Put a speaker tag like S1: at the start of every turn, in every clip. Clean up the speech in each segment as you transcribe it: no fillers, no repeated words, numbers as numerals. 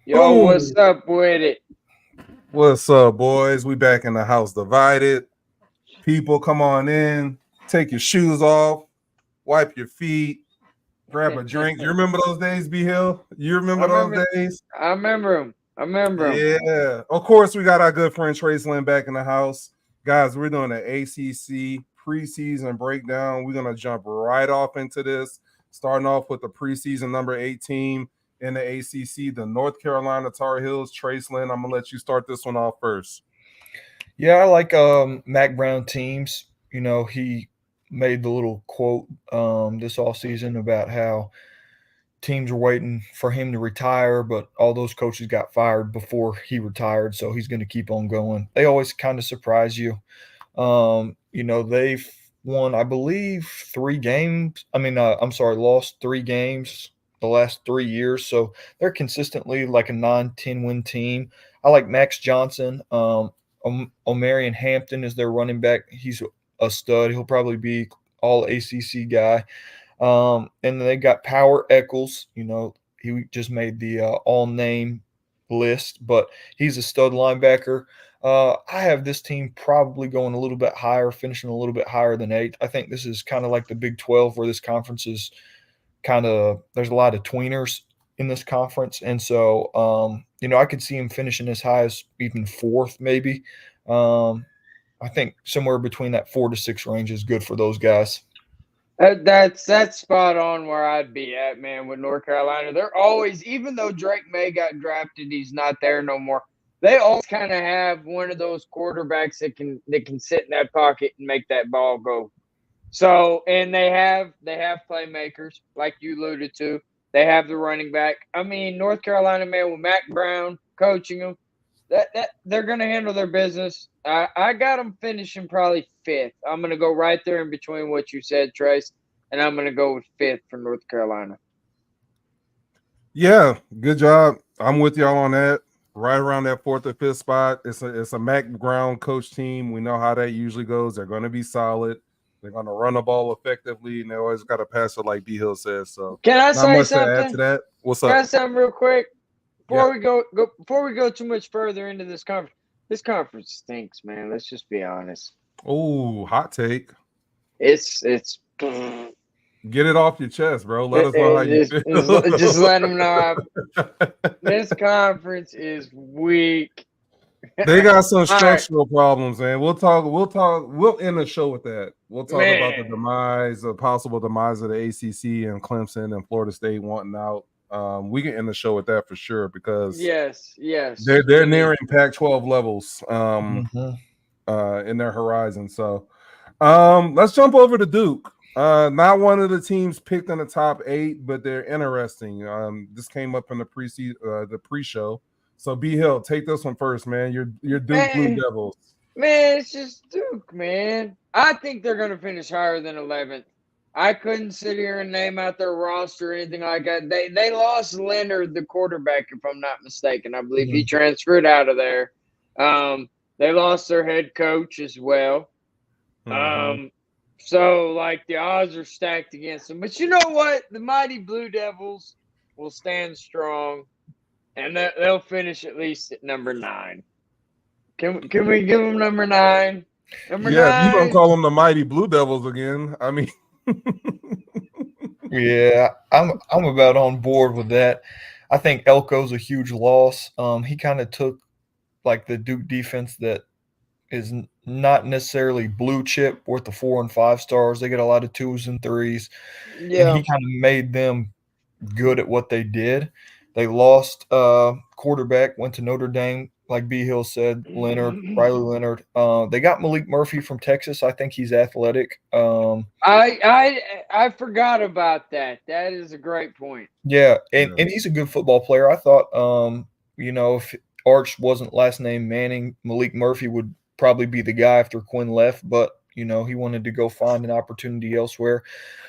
S1: Yo, what's
S2: Boom!
S1: up with it?
S2: What's up, boys? We back in the house divided. People, come on in. Take your shoes off. Wipe your feet. Grab a drink. You remember those days, B Hill? You
S1: I
S2: remember those
S1: remember,
S2: days?
S1: I remember him. I remember him.
S2: Yeah. Of course, we got our good friend Trace Lynn back in the house. Guys, we're doing an ACC preseason breakdown. We're going to jump right off into this, starting off with the preseason number 8 team in the ACC, the North Carolina Tar Heels. Trace Lynn, I'm going to let you start this one off first.
S3: Yeah, I like Mac Brown teams. He made the little quote this off season about how teams were waiting for him to retire, but all those coaches got fired before he retired, so he's going to keep on going. They always kind of surprise you. They've won, I believe, 3 games. I'm sorry, lost 3 games the last 3 years. So they're consistently like a 9-10 win team. I like Max Johnson. Omarion Hampton is their running back. He's a stud. He'll probably be all ACC guy. And then they got Power Eccles. He just made the all name list, but he's a stud linebacker. I have this team probably going a little bit higher, finishing a little bit higher than 8. I think this is kind of like the Big 12, where this conference is there's a lot of tweeners in this conference. And so, I could see him finishing as high as even 4th, maybe. Um, I think somewhere between that 4 to 6 range is good for those guys.
S1: That's spot on where I'd be at, man. With North Carolina, they're always, even though Drake May got drafted, he's not there no more. They always kind of have one of those quarterbacks that can sit in that pocket and make that ball go. So, and they have playmakers like you alluded to. They have the running back. I mean, North Carolina, man, with Mac Brown coaching them, that they're gonna handle their business. I got them finishing probably 5th. I'm gonna go right there in between what you said, Trace, and I'm gonna go with 5th for North Carolina.
S2: Yeah, good job. I'm with y'all on that. Right around that 4th or 5th spot. It's a Mac Brown coach team. We know how that usually goes. They're going to be solid. They're going to run the ball effectively, and they always got to pass it like B Hill says. So,
S1: Can I
S2: not
S1: say
S2: much to add to
S1: something?
S2: that. What's
S1: Can
S2: up?
S1: I say something real quick
S2: Yeah.
S1: before we go too much further into this conference? This conference stinks, man. Let's just be honest.
S2: Oh, hot take.
S1: It's
S2: Get it off your chest, bro. Let us know how you
S1: just
S2: feel.
S1: let them know this conference is weak.
S2: They got some
S1: All right,
S2: structural problems, man. We'll talk. We'll talk. We'll end the show with that. We'll talk about
S1: man.
S2: the possible demise of the ACC and Clemson and Florida State wanting out. We can end the show with that for sure because
S1: Yes, yes,
S2: they're
S1: we need.
S2: nearing Pac-12 levels
S3: Mhm.
S2: in their horizon. So let's jump over to Duke. Not one of the teams picked in the top 8, but they're interesting. This came up in the pre-show. So B Hill, take this one first, man. Your Duke Blue
S1: Man,
S2: Devils.
S1: man, it's just Duke, man. I think they're gonna finish higher than 11th. I couldn't sit here and name out their roster or anything like that. They lost Leonard, the quarterback, if I'm not mistaken. I believe he
S3: Mhm.
S1: transferred out of there. They lost their head coach as well.
S2: Mm-hmm.
S1: Um, so like the odds are stacked against them. But you know what? The mighty Blue Devils will stand strong, and they'll finish at least at number 9. Can we give them number 9? Number
S2: Yeah, if you gonna
S1: 9.
S2: call them the mighty Blue Devils again, I mean,
S3: Yeah, I'm about on board with that. I think Elko's a huge loss. He kind of took like the Duke defense that is not necessarily blue chip worth the 4 and 5 stars. They get a lot of 2s and 3s, and he
S1: Yeah.
S3: kind of made them good at what they did. They lost quarterback, went to Notre Dame, like B Hill said, Riley Leonard. They got Malik Murphy from Texas. I think he's athletic.
S1: I forgot about that. That is a great point.
S3: Yeah, and,
S2: yeah.
S3: and he's a good football player. I thought, if Arch wasn't last name Manning, Malik Murphy would probably be the guy after Quinn left, but he wanted to go find an opportunity elsewhere.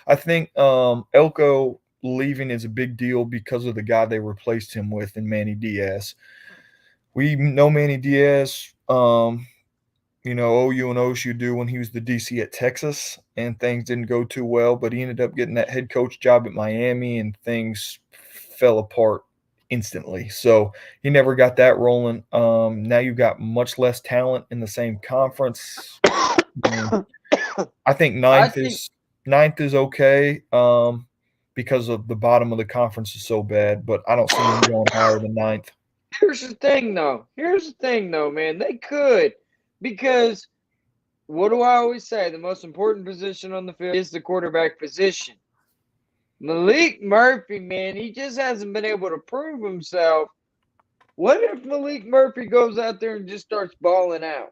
S3: I think Elko leaving is a big deal because of the guy they replaced him with in Manny Diaz. We know Manny Diaz. OU and OSU do when he was the DC at Texas, and things didn't go too well. But he ended up getting that head coach job at Miami, and things fell apart instantly. So he never got that rolling. Now you've got much less talent in the same conference. I think ninth is okay because of the bottom of the conference is so bad, but I don't see him going higher than ninth.
S1: Here's the thing, though, man. They could, because what do I always say? The most important position on the field is the quarterback position. Malik Murphy, man, he just hasn't been able to prove himself. What if Malik Murphy goes out there and just starts balling out?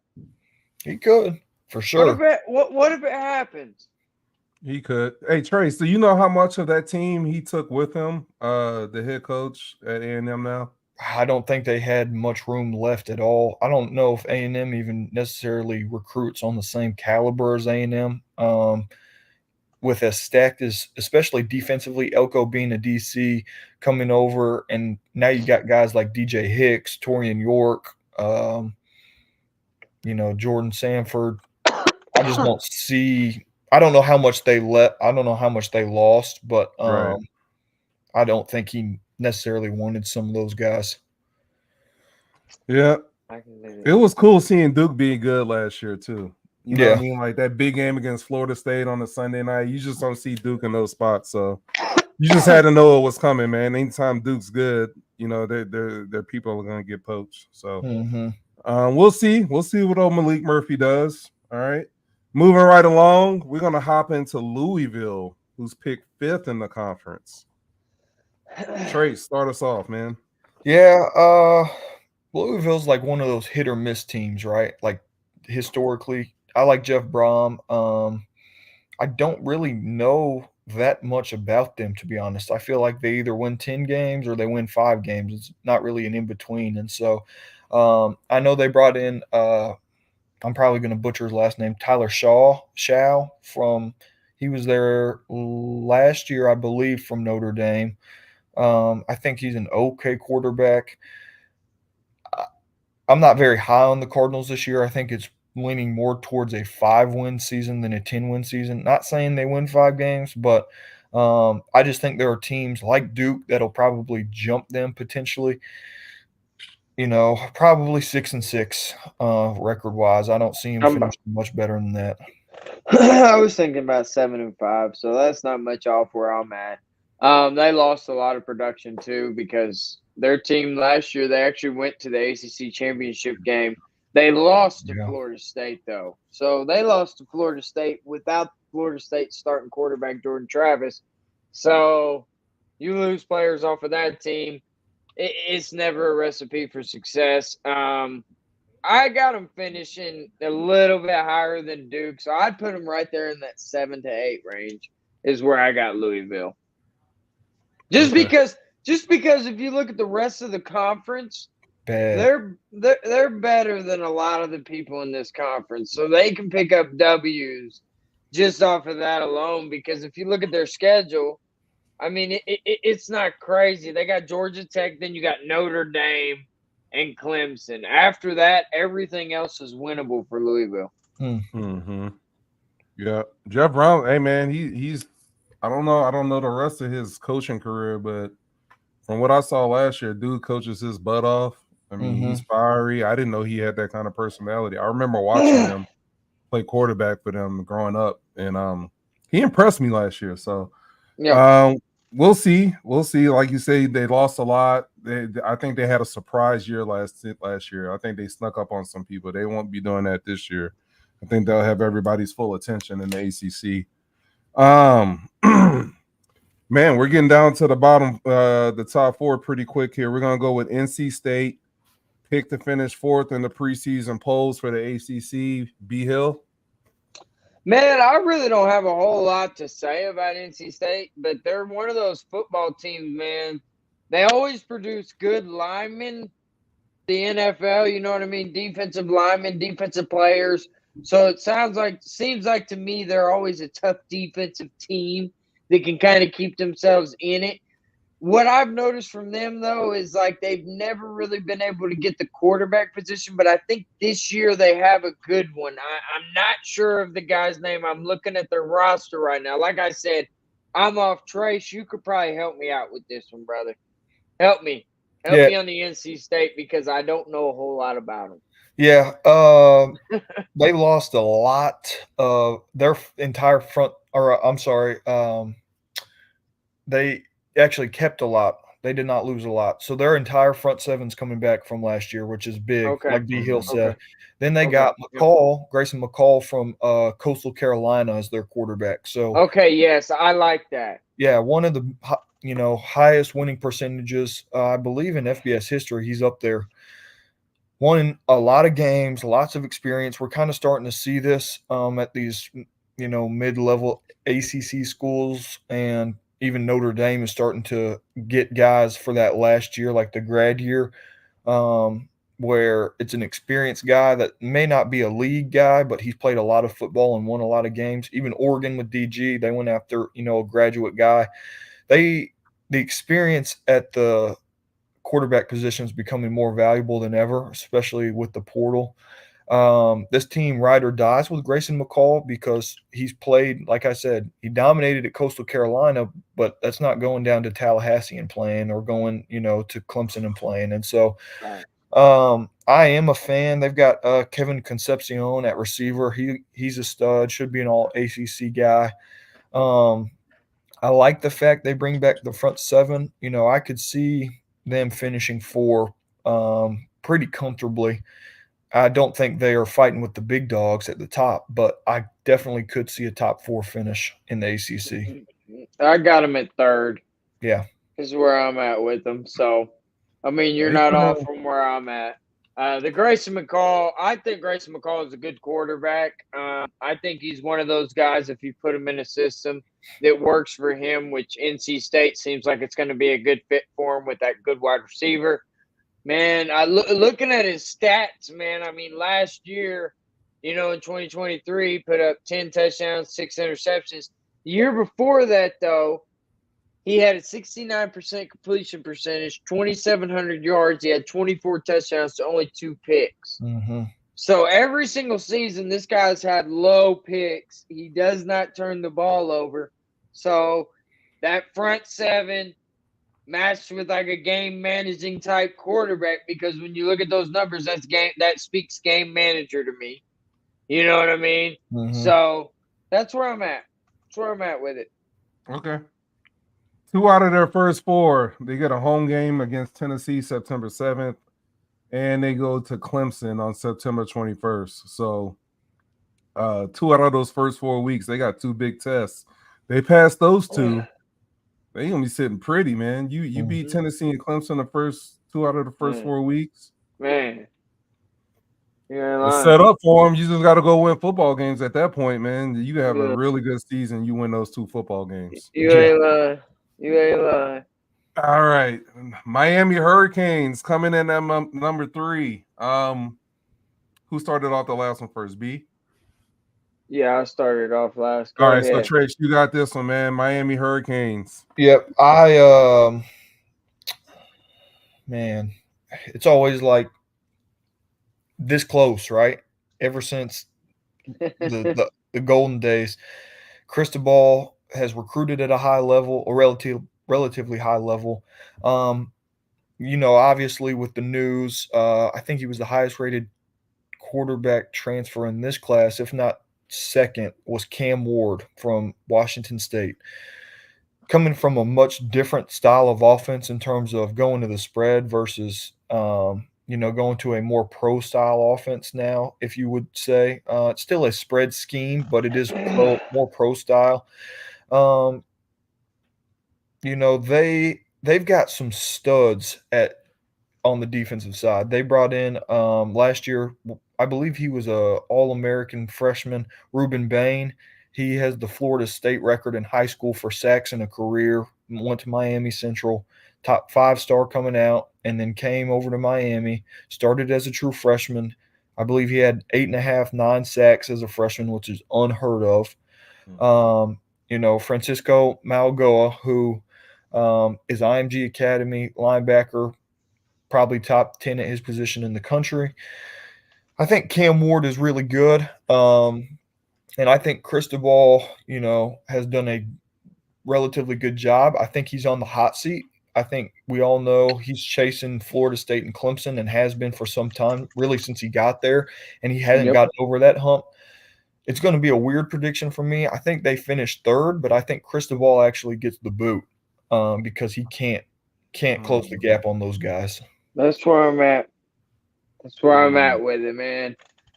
S3: He could, for sure.
S1: What if it happens?
S2: He could. Hey, Trace, do you know how much of that team he took with him, the head coach at A&M now?
S3: I don't think they had much room left at all. I don't know if A&M even necessarily recruits on the same caliber as A&M. With as stacked as, especially defensively, Elko being a DC coming over, and now you got guys like DJ Hicks, Torian York, Jordan Sanford. I just don't see. I don't know how much they I don't know how much they lost, but
S2: Right.
S3: I don't think he necessarily wanted some of those guys.
S2: Yeah. It was cool seeing Duke being good last year too. You know what I mean? Like that big game against Florida State on a Sunday night. You just don't see Duke in those spots. So you just had to know it was coming, man. Anytime Duke's good, their people are gonna get poached. So we'll see. We'll see what old Malik Murphy does. All right. Moving right along, we're gonna hop into Louisville, who's picked 5th in the conference. Trace, start us off, man.
S3: Yeah, Louisville's like one of those hit or miss teams, right? Like historically, I like Jeff Brom. I don't really know that much about them, to be honest. I feel like they either win 10 games or they win 5 games. It's not really an in between. And so I know they brought in I'm probably going to butcher his last name, Tyler Shaw from he was there last year, I believe, from Notre Dame. I think he's an okay quarterback. I'm not very high on the Cardinals this year. I think it's leaning more towards a 5-win season than a 10-win season. Not saying they win 5 games, but I just think there are teams like Duke that'll probably jump them potentially. Probably 6-6 record-wise. I don't see him finishing much better than that.
S1: I was thinking about 7-5, so that's not much off where I'm at. They lost a lot of production too because their team last year, they actually went to the ACC championship game. They lost to Florida State, though. So they lost to Florida State without Florida State starting quarterback Jordan Travis. So you lose players off of that team. It's never a recipe for success. I got them finishing a little bit higher than Duke, so I'd put them right there in that 7 to 8 range is where I got Louisville. Just because if you look at the rest of the conference, they're better than a lot of the people in this conference, so they can pick up W's just off of that alone. Because if you look at their schedule, I mean, it's not crazy. They got Georgia Tech, then you got Notre Dame and Clemson. After that, everything else is winnable for Louisville.
S2: Yeah, Jeff Brown. Hey, man, he's. I don't know the rest of his coaching career, but from what I saw last year, dude coaches his butt off. I mean, he's fiery. I didn't know he had that kind of personality. I remember watching him play quarterback for them growing up, and he impressed me last year. So, we'll see. We'll see. Like you say, they lost a lot. I think they had a surprise year last year. I think they snuck up on some people. They won't be doing that this year. I think they'll have everybody's full attention in the ACC. Man, we're getting down to the bottom, the top 4 pretty quick here. We're gonna go with NC State, picked to finish 4th in the preseason polls for the ACC. B Hill.
S1: Man, I really don't have a whole lot to say about NC State, but they're one of those football teams, man. They always produce good linemen. The NFL, you know what I mean? Defensive linemen, defensive players. So it seems like to me they're always a tough defensive team that can kind of keep themselves in it. What I've noticed from them, though, is like they've never really been able to get the quarterback position, but I think this year they have a good one. I'm not sure of the guy's name. I'm looking at their roster right now. Like I said, I'm off Trace. You could probably help me out with this one, brother. Help me. Help
S3: Yeah.
S1: me on the NC State because I don't know a whole lot about them.
S3: Yeah, they lost a lot of their entire front, or I'm sorry, they actually kept a lot. They did not lose a lot. So their entire front seven's coming back from last year, which is big,
S1: Okay.
S3: like D Hill said.
S1: Okay.
S3: Then they
S1: Okay.
S3: got
S1: Yep.
S3: Grayson McCall from Coastal Carolina as their quarterback. So
S1: Okay, yes, I like that.
S3: yeah, one of the highest winning percentages, I believe, in FBS history. He's up there. Won a lot of games, lots of experience. We're kind of starting to see this at these, mid-level ACC schools, and even Notre Dame is starting to get guys for that last year, like the grad year, where it's an experienced guy that may not be a league guy, but he's played a lot of football and won a lot of games. Even Oregon with DG, they went after, a graduate guy. The experience at the quarterback position is becoming more valuable than ever, especially with the portal. This team ride or dies with Grayson McCall because he's played, like I said, he dominated at Coastal Carolina, but that's not going down to Tallahassee and playing or going, to Clemson and playing. And so I am a fan. They've got Kevin Concepcion at receiver. He's a stud, should be an all ACC guy. I like the fact they bring back the front seven. I could see them finishing 4 pretty comfortably. I don't think they are fighting with the big dogs at the top, but I definitely could see a top 4 finish in the ACC.
S1: I got them at 3rd.
S3: Yeah.
S1: Is where I'm at with them. So, I mean, you're not off from where I'm at. The Grayson McCall, I think Grayson McCall is a good quarterback. I think he's one of those guys, if you put him in a system that works for him, which NC State seems like it's going to be a good fit for him with that good wide receiver. Man, looking at his stats, man, I mean, last year, in 2023, put up 10 touchdowns, 6 interceptions. The year before that, though, he had a 69% completion percentage, 2,700 yards. He had 24 touchdowns to only 2 picks.
S3: Mm-hmm.
S1: So every single season, this guy's had low picks. He does not turn the ball over. So that front seven matched with like a game managing type quarterback, because when you look at those numbers, that speaks game manager to me. You know what I mean?
S3: Mm-hmm.
S1: So that's where I'm at. That's where I'm at with it.
S2: Okay. 2 out of their first 4, they get a home game against Tennessee September 7th, and they go to Clemson on September 21st. So 2 out of those first 4 weeks, they got 2 big tests. They passed those 2. They gonna be sitting pretty, man. You beat Tennessee and Clemson the first 2 out of the first 4 weeks.
S1: Man.
S2: It's set up for them. You just got to go win football games at that point, man. You have a really good season. You win those 2 football games.
S1: You ain't lying. You ain't lying.
S2: All right. Miami Hurricanes coming in at number 3. Who started off the last one first? B?
S1: Yeah, I started off last.
S2: All right, so Trace, you got this one, man. Miami Hurricanes.
S3: Yep. Man, it's always like this close, right? Ever since the golden days, Cristobal has recruited at a high level, or relatively high level. Obviously with the news, I think he was the highest rated quarterback transfer in this class, if not second, was Cam Ward from Washington State. Coming from a much different style of offense in terms of going to the spread versus going to a more pro style offense now, if you would say. It's still a spread scheme, but it is more pro style. They've got some studs on the defensive side. They brought in last year, I believe he was a All-American freshman, Ruben Bain. He has the Florida State record in high school for sacks in a career. Went to Miami Central, top 5-star coming out, and then came over to Miami. Started as a true freshman. I believe he had 8.5, 9 sacks as a freshman, which is unheard of. Francisco Malgoa, who is IMG Academy linebacker, probably top 10 at his position in the country. I think Cam Ward is really good. And I think Cristobal, has done a relatively good job. I think he's on the hot seat I think we all know he's chasing Florida State and Clemson and has been for some time, really since he got there, and he hadn't
S1: Yep.
S3: gotten over that hump. It's going to be a weird prediction for me. I think they finished third, but I think Cristobal actually gets the boot because he can't close the gap on those guys.
S1: That's where I'm at. That's where I'm at with it, man.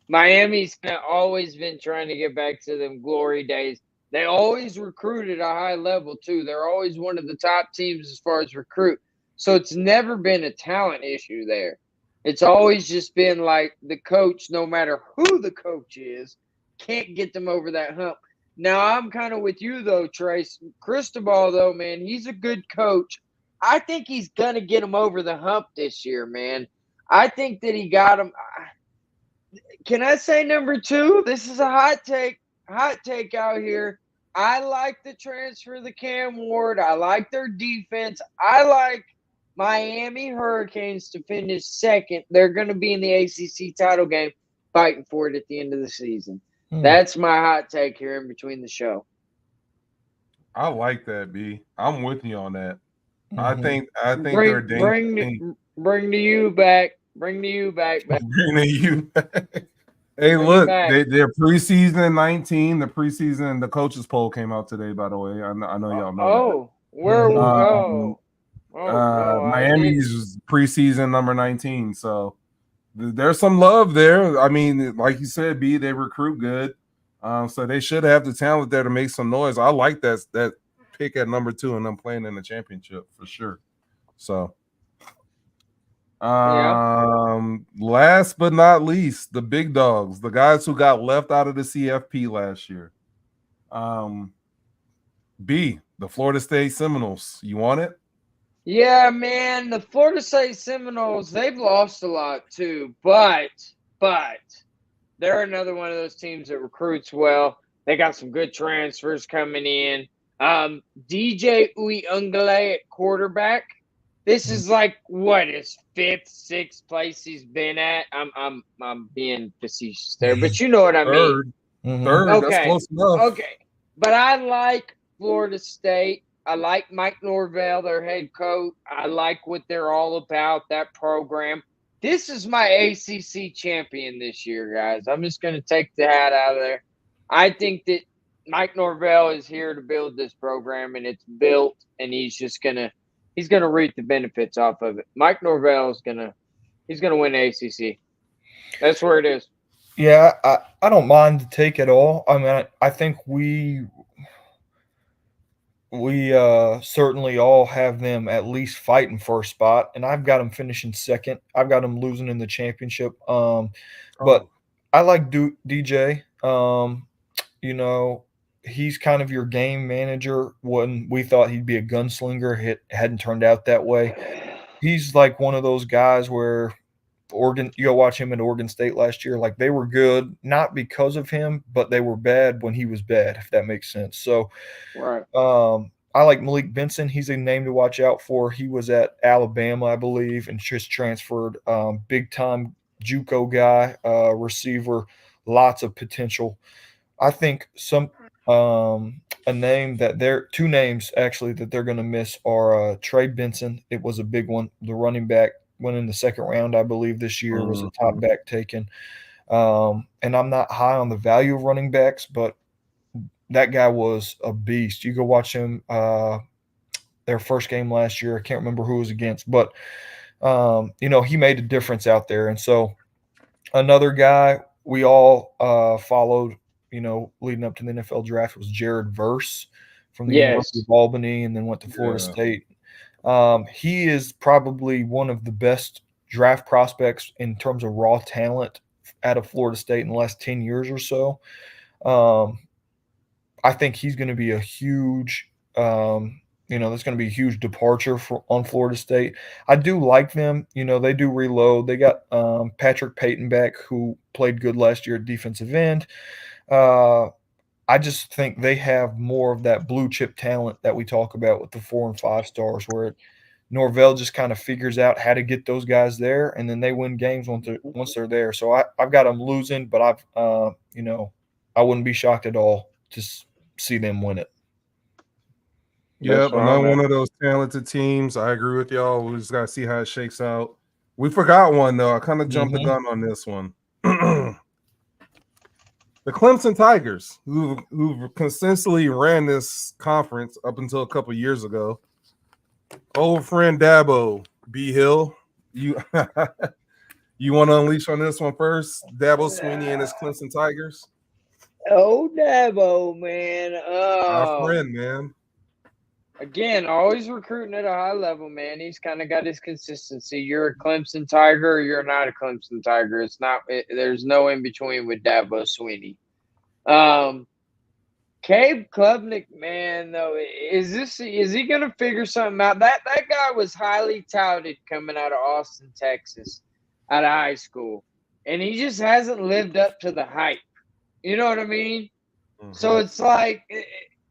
S1: Miami's always been trying to get back to them glory days. They always recruit at a high level, too. They're always one of the top teams as far as recruit. So it's never been a talent issue there. It's always just been like the coach, no matter who the coach is, can't get them over that hump. Now, I'm kind of with you, though, Trace. Cristobal, though, man, he's a good coach. I think he's going to get him over the hump this year, man. I think that he got him. Can I say number 2? This is a hot take out here. I like the transfer of the Cam Ward. I like their defense. I like Miami Hurricanes to finish second. They're going to be in the ACC title game fighting for it at the end of the season. That's my hot take here in between the show.
S2: I like that, B. I'm with you on that.
S3: Mm-hmm.
S2: I think they're
S1: bring the you back. Bring the you back.
S2: Bring the you back. Hey, look, they're preseason 19. The preseason, the coaches poll came out today, by the way. I know y'all know that. Miami's preseason number 19. So there's some love there. I mean, like you said, B, they recruit good. So they should have the talent there to make some noise. I like that pick at number 2 and them playing in the championship for sure. So last but not least, the big dogs, the guys who got left out of the CFP last year. B, the Florida State Seminoles. You want it?
S1: Yeah, man, the Florida State Seminoles, they've lost a lot too, but they're another one of those teams that recruits well. They got some good transfers coming in. DJ Uyunglele at quarterback. This is like his 5th, 6th place he's been at. I'm being facetious there, but you know what I mean.
S2: Third. Okay. That's close enough.
S1: Okay, but I like Florida State. I like Mike Norvell, their head coach. I like what they're all about, that program. This is my ACC champion this year, guys. I'm just going to take the hat out of there. I think that Mike Norvell is here to build this program, and it's built, and he's going to reap the benefits off of it. Mike Norvell is he's gonna win the ACC. That's where it is.
S3: Yeah, I don't mind the take at all. I mean, I think we certainly all have them at least fighting for a spot, and I've got them finishing second. I've got them losing in the championship. But I like DJ. He's kind of your game manager. When we thought he'd be a gunslinger, it hadn't turned out that way. He's like one of those guys where you go watch him at Oregon State last year. Like, they were good, not because of him, but they were bad when he was bad, if that makes sense. So,
S1: right.
S3: I like Malik Benson. He's a name to watch out for. He was at Alabama, I believe, and just transferred. Big time JUCO guy, receiver, lots of potential. I think two names actually that they're going to miss are Trey Benson. It was a big one. The running back went in the second round, I believe, this year, was a top back taken. And I'm not high on the value of running backs, but that guy was a beast. You go watch him their first game last year. I can't remember who it was against, but he made a difference out there. And so another guy we all followed, leading up to the NFL draft was Jared Verse from the University of Albany, and then went to Florida State. He is probably one of the best draft prospects in terms of raw talent out of Florida State in the last 10 years or so. I think he's going to be a huge, there's going to be a huge departure on Florida State. I do like them. They do reload. They got Patrick Payton back, who played good last year at defensive end. I just think they have more of that blue chip talent that we talk about with the 4 and 5 stars, where Norvell just kind of figures out how to get those guys there, and then they win games once they're there. So I've got them losing, but I wouldn't be shocked at all to see them win it.
S2: Yep,
S1: where
S2: another
S1: I'm
S2: one
S1: at.
S2: of those talented teams. I agree with y'all. We just gotta see how it shakes out. We forgot one though. I kind of jumped the gun on this one. The Clemson Tigers, who've consistently ran this conference up until a couple years ago. Old friend Dabo B Hill, you you want to unleash on this one first? Dabo Sweeney and his Clemson Tigers.
S1: Oh, Dabo, man.
S2: Our
S1: Oh.
S2: friend, man.
S1: Again, always recruiting at a high level, man. He's kind of got his consistency. You're a Clemson Tiger or you're not a Clemson Tiger. It's not. There's no in between with Dabo Sweeney. Cabe Klubnik, man, though, is he gonna figure something out? That guy was highly touted coming out of Austin, Texas, out of high school, and he just hasn't lived up to the hype. You know what I mean? Mm-hmm. So it's like,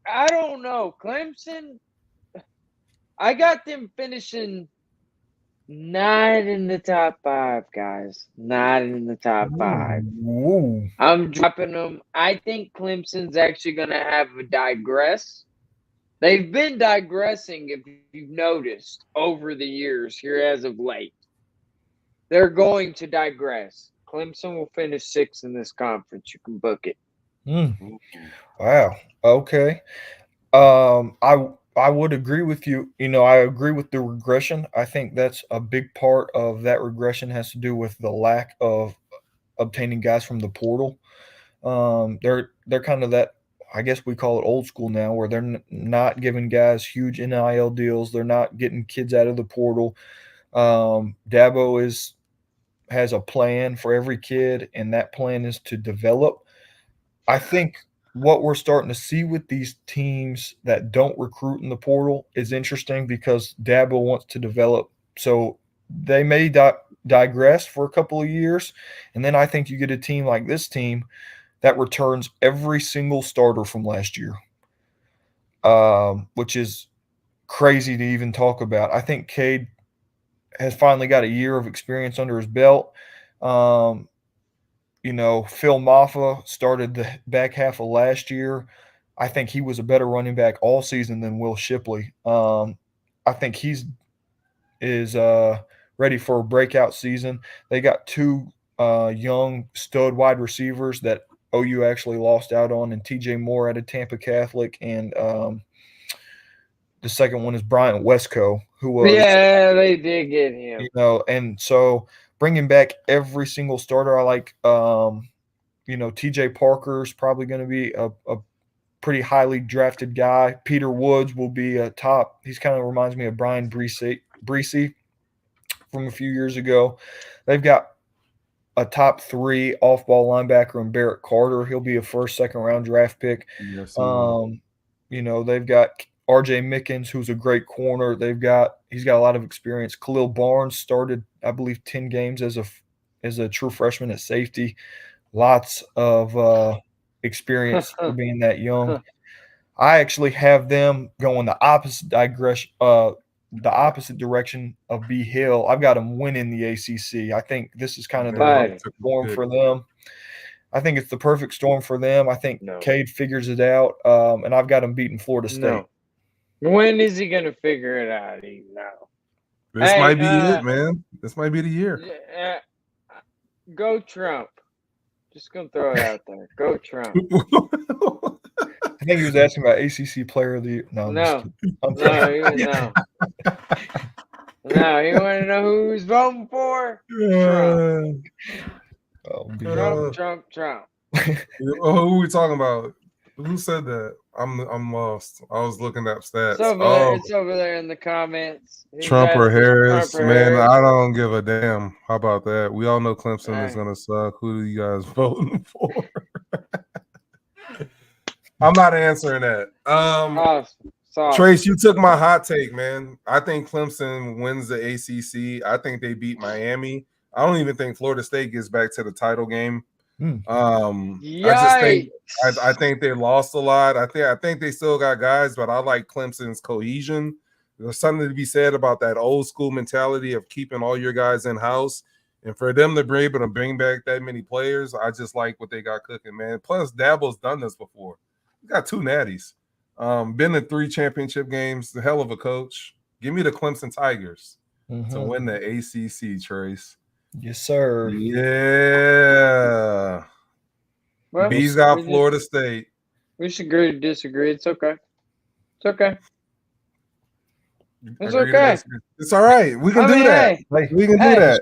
S1: I don't know, Clemson. I got them finishing not in the top 5, guys. Not in the top 5.
S3: Ooh.
S1: I'm dropping them. I think Clemson's actually going to have a digress. They've been digressing, if you've noticed, over the years here as of late. They're going to digress. Clemson will finish 6th in this conference. You can book it.
S3: Wow. Okay. I would agree with you. You know, I agree with the regression. I think that's a big part of that regression has to do with the lack of obtaining guys from the portal. They're kind of that, I guess we call it old school now, where they're not giving guys huge NIL deals. They're not getting kids out of the portal. Dabo has a plan for every kid, and that plan is to develop. I think what we're starting to see with these teams that don't recruit in the portal is interesting because Dabo wants to develop. So they may digress for a couple of years, and then I think you get a team like this team that returns every single starter from last year, which is crazy to even talk about. I think Cade has finally got a year of experience under his belt. You know, Phil Maffa started the back half of last year. I think he was a better running back all season than Will Shipley. I think he's ready for a breakout season. They got 2 young stud wide receivers that OU actually lost out on, and TJ Moore out of Tampa Catholic, and the second one is Bryant Westco, who was
S1: they did get him.
S3: You know, and so bringing back every single starter, I like. You know, TJ Parker's probably going to be a pretty highly drafted guy. Peter Woods will be a top. He's kind of reminds me of Brian Breesy from a few years ago. They've got a top 3 off-ball linebacker in Barrett Carter. He'll be a first, second-round draft pick.
S2: Yes,
S3: you know, they've got R.J. Mickens, who's a great corner. He's got a lot of experience. Khalil Barnes started, I believe, 10 games as a true freshman at safety. Lots of experience for being that young. I actually have them going the opposite direction of B Hill. I've got them winning the ACC. I think this is kind of the perfect storm for them. I think it's the perfect storm for them. I think Cade figures it out, and I've got them beating Florida State.
S1: No. When is he going to figure it out? No.
S2: This might be it, man. This might be the year.
S1: Go Trump. Just going to throw it out there. Go Trump.
S3: I think he was asking about ACC Player of the Year. No.
S1: He wanted to know who he's voting for? Trump.
S2: Trump. Who are we talking about? Who said that? I'm lost. I was looking up stats.
S1: It's over there in the comments.
S2: Trump or Harris, man. I don't give a damn. How about that? We all know Clemson is gonna suck. Who are you guys voting for? I'm not answering that. Trace, you took my hot take, man. I think Clemson wins the ACC. I think they beat Miami. I don't even think Florida State gets back to the title game. I think they lost a lot. I think they still got guys, but I like Clemson's cohesion. There's something to be said about that old school mentality of keeping all your guys in house, and for them to be able to bring back that many players, I just like what they got cooking, man. Plus, Dabo's done this before. He got 2 natties. Been in 3 championship games. The hell of a coach. Give me the Clemson Tigers to win the ACC, Trace.
S3: Yes, sir.
S2: Yeah.
S1: Well,
S2: B's got Florida State.
S1: We should agree to disagree. It's okay. It's okay. It's
S2: Agree to
S1: okay.
S2: disagree. It's all right. We can do that.
S1: Hey,
S2: We can do that.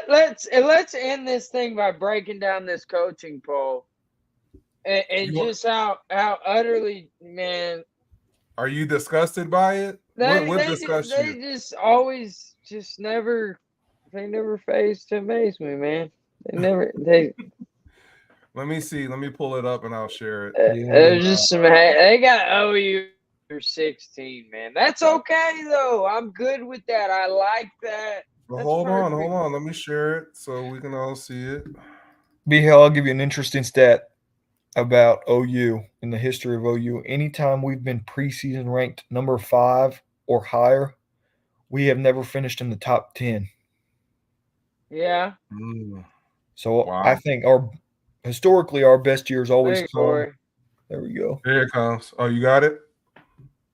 S1: let's end this thing by breaking down this coaching poll and just how utterly, man.
S2: Are you disgusted by it? What disgusts you?
S1: They just always just never fails to amaze me, man. They
S2: Let me see. Let me pull it up and I'll share it.
S1: There's just some. They got OU for 16, man. That's okay though. I'm good with that. I like that.
S2: But hold on. Let me share it so we can all see it.
S3: B-Hell, I'll give you an interesting stat about OU in the history of OU. Anytime we've been preseason ranked number 5 or higher, we have never finished in the top 10.
S1: Yeah.
S3: So
S2: Wow.
S3: I think historically our best years always come.
S1: Corey.
S3: There we go.
S2: Here it comes. Oh, you got it?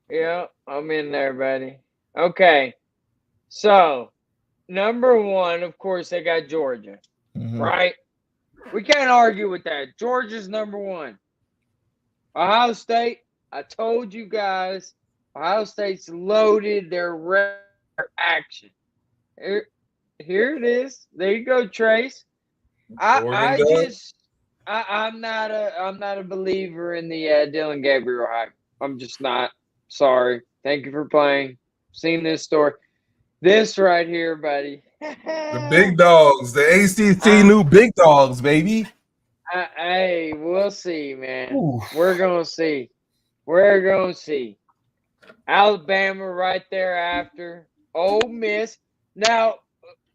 S1: Yeah, I'm in there, buddy. Okay. So, number 1, of course, they got Georgia, right? We can't argue with that. Georgia's number 1. Ohio State, I told you guys, Ohio State's loaded their rare action. Here it is. There you go, Trace. I'm not a believer in the Dylan Gabriel hype. I'm just not. Sorry. Thank you for playing. Seen this story. This right here, buddy.
S2: The big dogs. The ACC new big dogs, baby.
S1: Hey, we'll see, man.
S3: Ooh.
S1: We're going to see. We're going to see. Alabama right there after. Ole Miss. Now,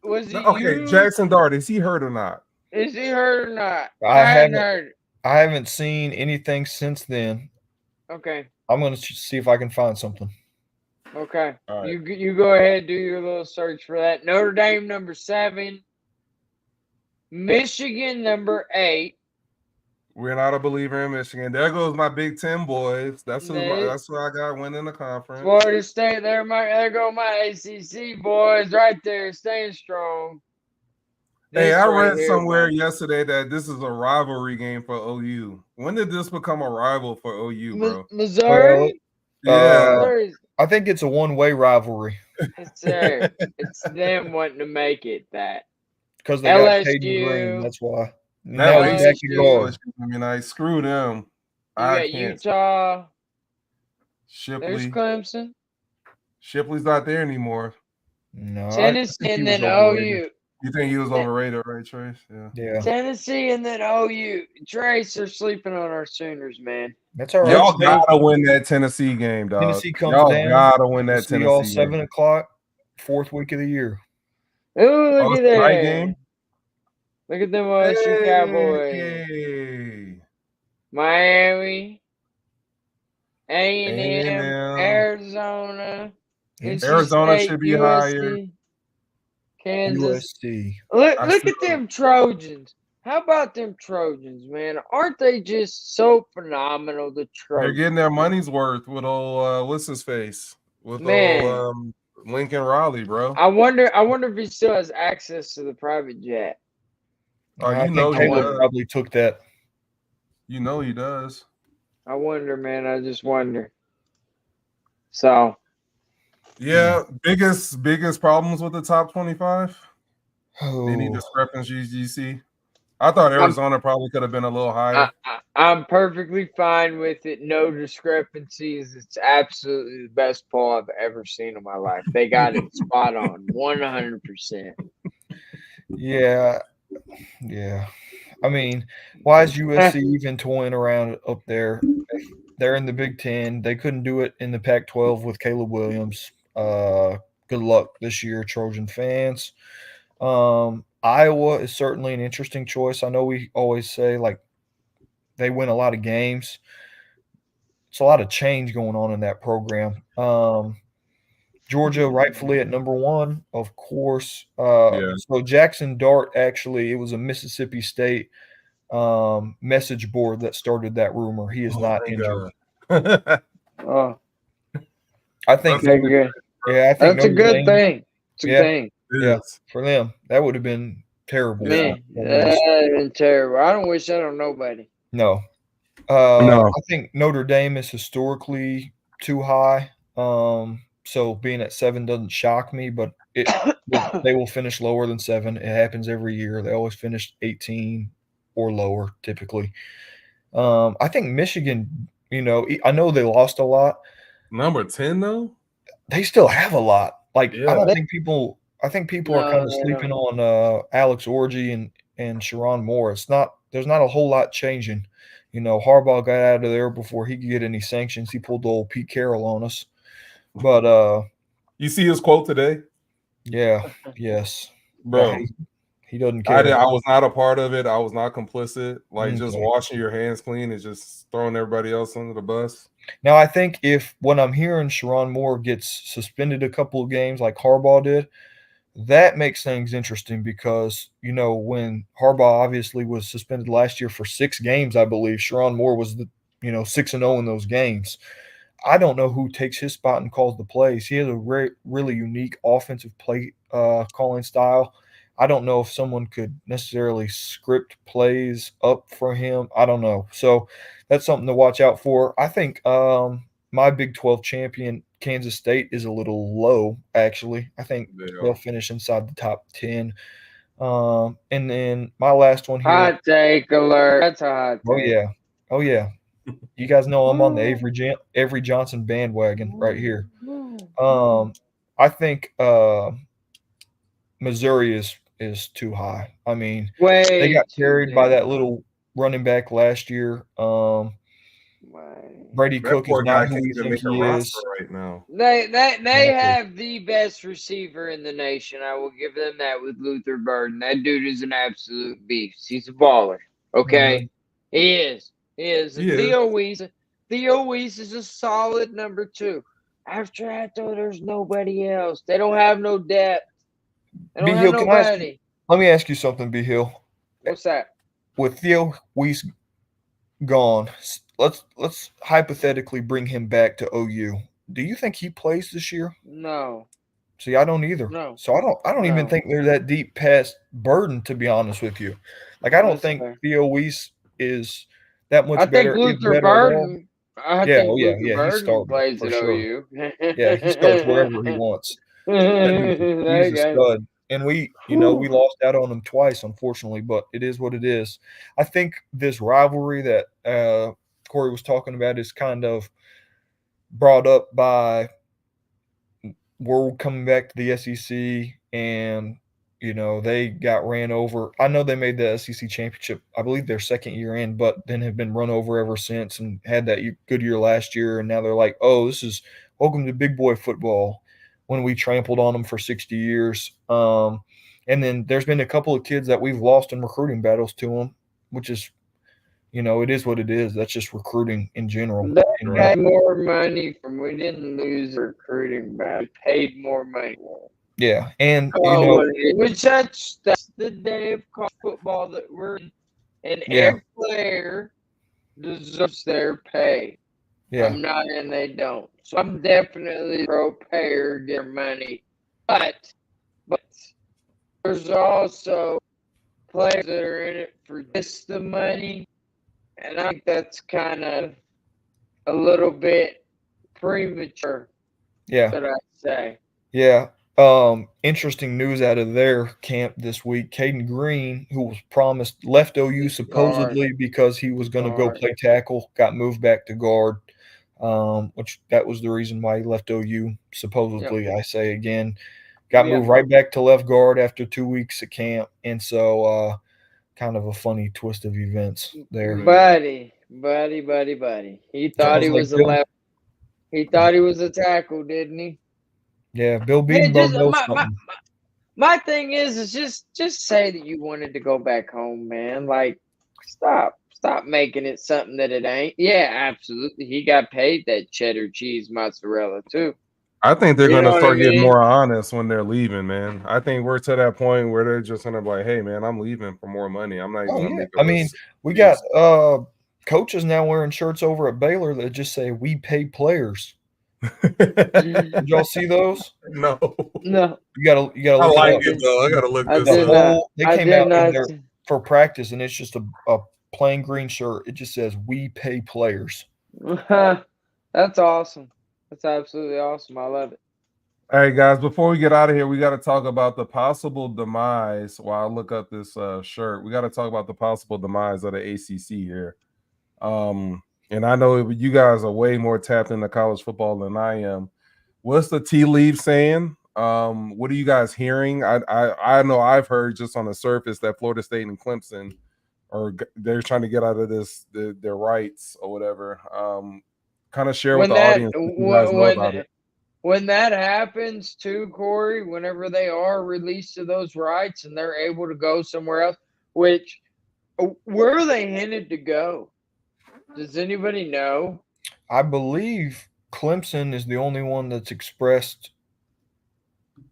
S1: was he
S2: okay? Jackson Dart, is he hurt or not?
S1: Is he hurt or not?
S3: I haven't
S1: heard.
S3: I haven't seen anything since then.
S1: Okay.
S3: I'm going to see if I can find something.
S1: Okay.
S2: All right.
S1: You go ahead, do your little search for that. Notre Dame number 7. Michigan number 8.
S2: We're not a believer in Michigan. There goes my Big Ten boys. That's who I got winning the conference.
S1: Florida State, there go my ACC boys right there, staying strong.
S2: Hey, I read somewhere yesterday that this is a rivalry game for OU. When did this become a rival for OU, bro?
S1: Missouri?
S2: Yeah.
S3: I think it's a one-way rivalry.
S1: It's there. It's them wanting to make it that.
S3: Because they got Caden Green, that's why.
S2: Now he's back to guard. I mean, I screw them.
S1: You got Utah.
S2: Shipley.
S1: There's Clemson.
S2: Shipley's not there anymore.
S3: No.
S1: Tennessee and then OU.
S2: You think he was overrated, right, Trace?
S3: Yeah.
S1: Tennessee and then OU. Trace are sleeping on our Sooners, man.
S3: That's all right.
S2: Y'all gotta win that Tennessee game, dog.
S3: Tennessee comes
S2: Y'all
S3: down.
S2: Gotta win that Tennessee
S3: all
S2: game.
S3: 7 o'clock, 4th week of the year.
S1: Ooh, look at that
S2: night game.
S1: Look at them OSU Cowboys.
S2: Hey.
S1: Miami. A&M. Arizona.
S2: Arizona should be higher.
S1: Kansas.
S3: USC.
S1: Look at them Trojans. How about them Trojans, man? Aren't they just so phenomenal? The Trojans.
S2: They're getting their money's worth with old what's his face? With old Lincoln Riley, bro.
S1: I wonder if he still has access to the private jet.
S2: Oh,
S3: I think Caleb probably took that.
S2: You know he does.
S1: I wonder, man. I just wonder. So.
S2: Yeah, biggest problems with the top 25.
S3: Oh.
S2: Any discrepancies you see? I thought Arizona probably could have been a little higher.
S1: I'm perfectly fine with it. No discrepancies. It's absolutely the best poll I've ever seen in my life. They got it spot on, 100%.
S3: Yeah. I mean, why is USC even toying around up there? They're in the Big Ten. They couldn't do it in the Pac-12 with Caleb Williams. Good luck this year, Trojan fans. Iowa is certainly an interesting choice. I know we always say, like, they win a lot of games. It's a lot of change going on in that program. Georgia rightfully at number 1, of course. So Jackson Dart, actually, it was a Mississippi State message board that started that rumor. He is not injured.
S1: Oh,
S3: I think.
S1: okay, good.
S3: Yeah, I think
S1: That's a
S3: Notre
S1: good
S3: Dame.
S1: thing. It's a
S3: Yeah.
S1: thing.
S3: Yeah, for them, that would have been terrible.
S1: Man,
S3: for them.
S1: that's been terrible. I don't wish that on nobody.
S3: No.
S2: No.
S3: I think Notre Dame is historically too high. So being at 7 doesn't shock me, but they will finish lower than 7. It happens every year. They always finish 18 or lower typically. I think Michigan, I know they lost a lot.
S2: Number 10 though?
S3: They still have a lot. Like
S2: Yeah.
S3: I think people are kind of sleeping on Alex Orji and Sharon Moore. There's not a whole lot changing. Harbaugh got out of there before he could get any sanctions. He pulled the old Pete Carroll on us. But
S2: you see his quote today?
S3: Yeah, yes.
S2: Bro.
S3: Yeah, he doesn't care.
S2: I was not a part of it. I was not complicit. Like just
S3: Okay.
S2: washing your hands clean and just throwing everybody else under the bus.
S3: Now I think when I'm hearing Sharon Moore gets suspended a couple of games like Harbaugh did, that makes things interesting because, when Harbaugh obviously was suspended last year for 6 games, I believe Sharon Moore was 6-0 in those games. I don't know who takes his spot and calls the plays. He has a really unique offensive play calling style. I don't know if someone could necessarily script plays up for him. I don't know. So that's something to watch out for. I think my Big 12 champion, Kansas State, is a little low, actually. I think they'll finish inside the top 10. And then my last one here.
S1: Hot take alert. That's a hot take.
S3: Oh, yeah. You guys know I'm on the Avery Johnson bandwagon right here. I think Missouri is too high. I mean, they got carried by that little running back last year. Brady Cook is not who we think he is
S2: right now.
S1: They have the best receiver in the nation. I will give them that with Luther Burden. That dude is an absolute beast. He's a baller. Okay, He is. Theo Weiss is a solid number 2. After that, though, there's nobody else. They don't have no depth. They don't have nobody.
S3: Let me ask you something, B. Hill.
S1: What's that?
S3: With Theo Weiss gone, let's hypothetically bring him back to OU. Do you think he plays this year?
S1: No.
S3: See, I don't either.
S1: No.
S3: So I don't even think they're that deep past Burden, to be honest with you. Like I don't think Theo Weiss is that much better.
S1: I think Luther Burden.
S3: He starts
S1: plays
S3: for
S1: at
S3: sure.
S1: OU.
S3: Yeah, he starts wherever he wants. He's a stud. And we lost out on him twice, unfortunately, but it is what it is. I think this rivalry that Corey was talking about is kind of brought up by World coming back to the SEC, and they got ran over. I know they made the SEC championship, I believe, their second year in, but then have been run over ever since and had that good year last year. And now they're like, oh, this is welcome to big boy football, when we trampled on them for 60 years. And then there's been a couple of kids that we've lost in recruiting battles to them, which is, it is what it is. That's just recruiting in general.
S1: They got more money we didn't lose recruiting battle. We paid more money.
S3: Yeah, and
S1: which that's the day of college football that we're in, and every player deserves their pay.
S3: Yeah,
S1: I'm not, and they don't. So I'm definitely pro payer their money, but there's also players that are in it for just the money, and I think that's kind of a little bit premature.
S3: Yeah,
S1: that I say.
S3: Yeah. Interesting news out of their camp this week. Caden Green, who was promised, left OU supposedly because he was going to go play tackle, got moved back to guard, which that was the reason why he left OU, supposedly. Yep. I say again, got moved right back to left guard after 2 weeks at camp. And so kind of a funny twist of events there.
S1: Buddy. He thought he was a left. He thought he was a tackle, didn't he?
S3: Yeah, Bill Beaton knows something.
S1: My thing is just say that you wanted to go back home, man. Like, stop making it something that it ain't. Yeah, absolutely. He got paid that cheddar cheese mozzarella too.
S2: I think they're going to start getting more honest when they're leaving, man. I think we're to that point where they're just going to be like, hey, man, I'm leaving for more money. I'm not even going to make
S3: we got coaches now wearing shirts over at Baylor that just say "We pay players." Did y'all see those?
S2: No.
S1: No,
S3: You gotta
S2: I
S3: look
S2: like
S3: it up.
S2: it though. I gotta look
S1: I
S2: this
S3: The
S1: did
S2: up.
S1: not.
S3: whole they
S1: I
S3: came
S1: did
S3: out in
S1: not.
S3: there for practice, and it's just a plain green shirt. It just says "We pay players."
S1: That's awesome. That's absolutely awesome. I love it.
S2: All right, guys, before we get out of here, we got to talk about the possible demise. While I look up this shirt, we got to talk about the possible demise of the ACC here. And I know you guys are way more tapped into college football than I am. What's the tea leaf saying? What are you guys hearing? I know I've heard just on the surface that Florida State and Clemson they're trying to get out of their rights or whatever. Kind of share with the audience what you guys know about it.
S1: When that happens too, Corey, whenever they are released to those rights and they're able to go somewhere else, where are they headed to go? Does anybody know?
S3: I believe Clemson is the only one that's expressed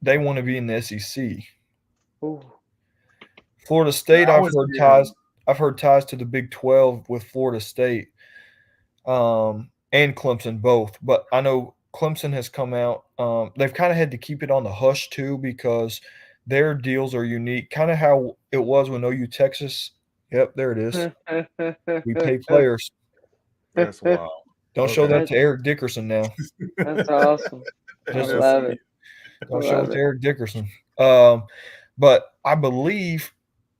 S3: they want to be in the SEC.
S1: Ooh.
S3: Florida State, I've heard ties to the Big 12 with Florida State, and Clemson both. But I know Clemson has come out. They've kind of had to keep it on the hush too because their deals are unique, kind of how it was when OU Texas. Yep, there it is. We pay players.
S2: That's wild.
S3: Don't show that to Eric Dickerson now.
S1: That's awesome. I love it.
S3: Don't show it to Eric Dickerson. But I believe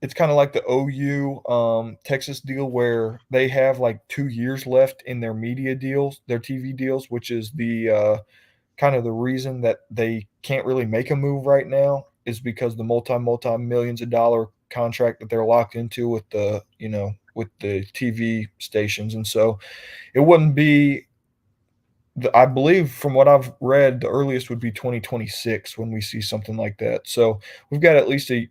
S3: it's kind of like the OU Texas deal where they have like 2 years left in their media deals, their TV deals, which is the kind of the reason that they can't really make a move right now is because the multi millions of dollar contract that they're locked into with the TV stations. And so it wouldn't be I believe from what I've read, the earliest would be 2026 when we see something like that. So we've got at least 2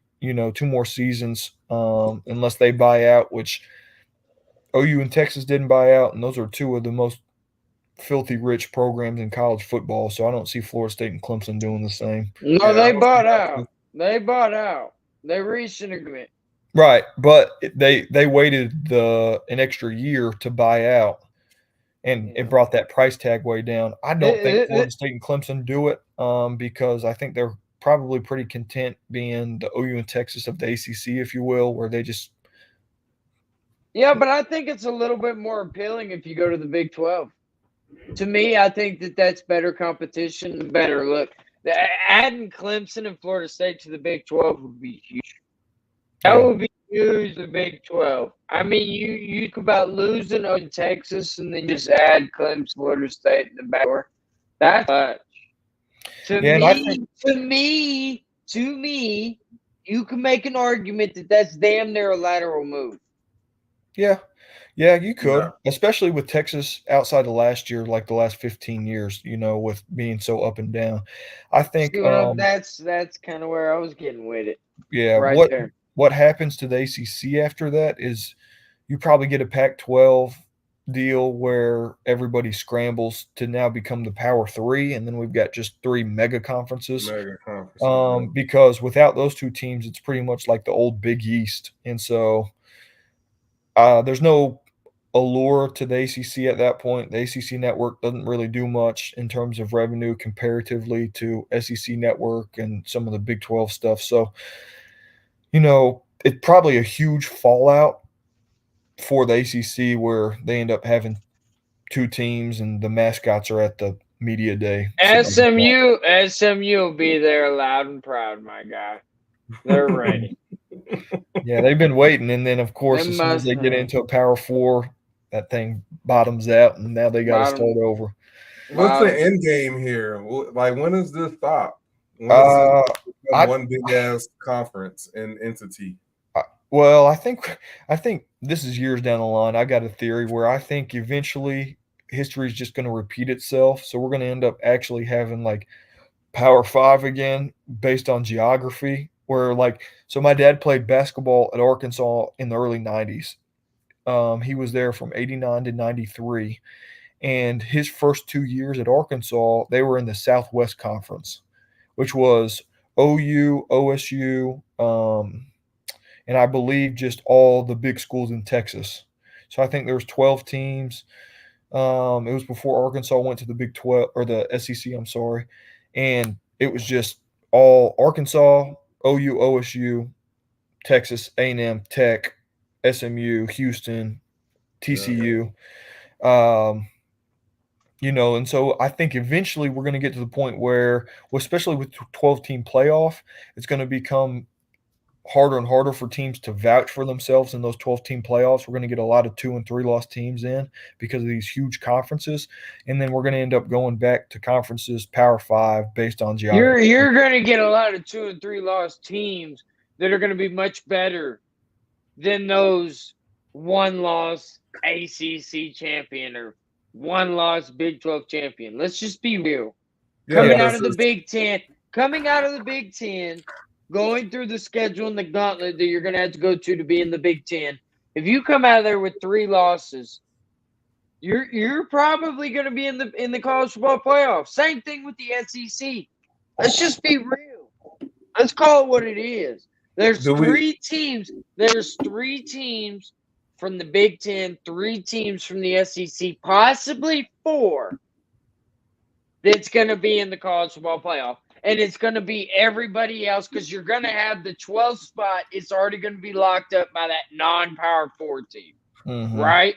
S3: more seasons, unless they buy out, which OU and Texas didn't buy out, and those are 2 of the most filthy rich programs in college football. So I don't see Florida State and Clemson doing the same.
S1: No, they bought out. They bought out. They reached an agreement.
S3: Right, but they waited an extra year to buy out. And it brought that price tag way down. I don't think Florida State and Clemson do it because I think they're probably pretty content being the OU and Texas of the ACC, if you will, where they just –
S1: Yeah, but I think it's a little bit more appealing if you go to the Big 12. To me, I think that's better competition, better look. Adding Clemson and Florida State to the Big 12 would be huge. That would be huge, the Big 12. I mean, you talk about losing on Texas and then just add Clemson, Florida State in the back door. That's much. To me, you can make an argument that that's damn near a lateral move.
S3: Yeah, you could, especially with Texas outside of last year, like the last 15 years, with being so up and down. I think
S1: that's kind of where I was getting with it.
S3: Yeah,
S1: right there.
S3: What happens to the ACC after that is you probably get a Pac-12 deal where everybody scrambles to now become the Power 3, and then we've got just 3 mega conferences. Because without those 2 teams, it's pretty much like the old Big East. And so there's no allure to the ACC at that point. The ACC network doesn't really do much in terms of revenue comparatively to SEC network and some of the Big 12 stuff. So it's probably a huge fallout for the ACC where they end up having 2 teams and the mascots are at the media day.
S1: SMU will be there loud and proud, my guy. They're ready.
S3: Yeah, they've been waiting. And then, of course, as soon as they get into a Power 4, that thing bottoms out, and now they got to start over.
S2: What's the end game here? Like, when does this stop? One big ass conference and entity.
S3: Well, I think this is years down the line. I got a theory where I think eventually history is just going to repeat itself. So we're going to end up actually having like Power 5 again based on geography. Where so my dad played basketball at Arkansas in the early 90s. He was there from 89 to 93. And his first 2 years at Arkansas, they were in the Southwest Conference, which was OU, OSU, and I believe just all the big schools in Texas. So I think there was 12 teams. It was before Arkansas went to the Big 12 or the SEC. I'm sorry, and it was just all Arkansas, OU, OSU, Texas A&M, Tech, SMU, Houston, TCU. And so I think eventually we're going to get to the point where, well, especially with 12-team playoff, it's going to become harder and harder for teams to vouch for themselves in those 12-team playoffs. We're going to get a lot of 2- and 3-loss teams in because of these huge conferences, and then we're going to end up going back to conferences Power 5 based on geography.
S1: You're going to get a lot of 2- and 3-loss teams that are going to be much better than those 1-loss ACC champion or 1-loss Big 12 champion. Let's just be real. Coming out of the Big Ten, going through the schedule and the gauntlet that you're going to have to go to be in the Big Ten. If you come out of there with 3 losses, you're probably going to be in the college football playoff. Same thing with the SEC. Let's just be real. Let's call it what it is. There's 3 teams. There's 3 teams from the Big Ten, 3 teams from the SEC, possibly 4 that's going to be in the college football playoff. And it's going to be everybody else because you're going to have the 12th spot. It's already going to be locked up by that non-Power 4 team, right?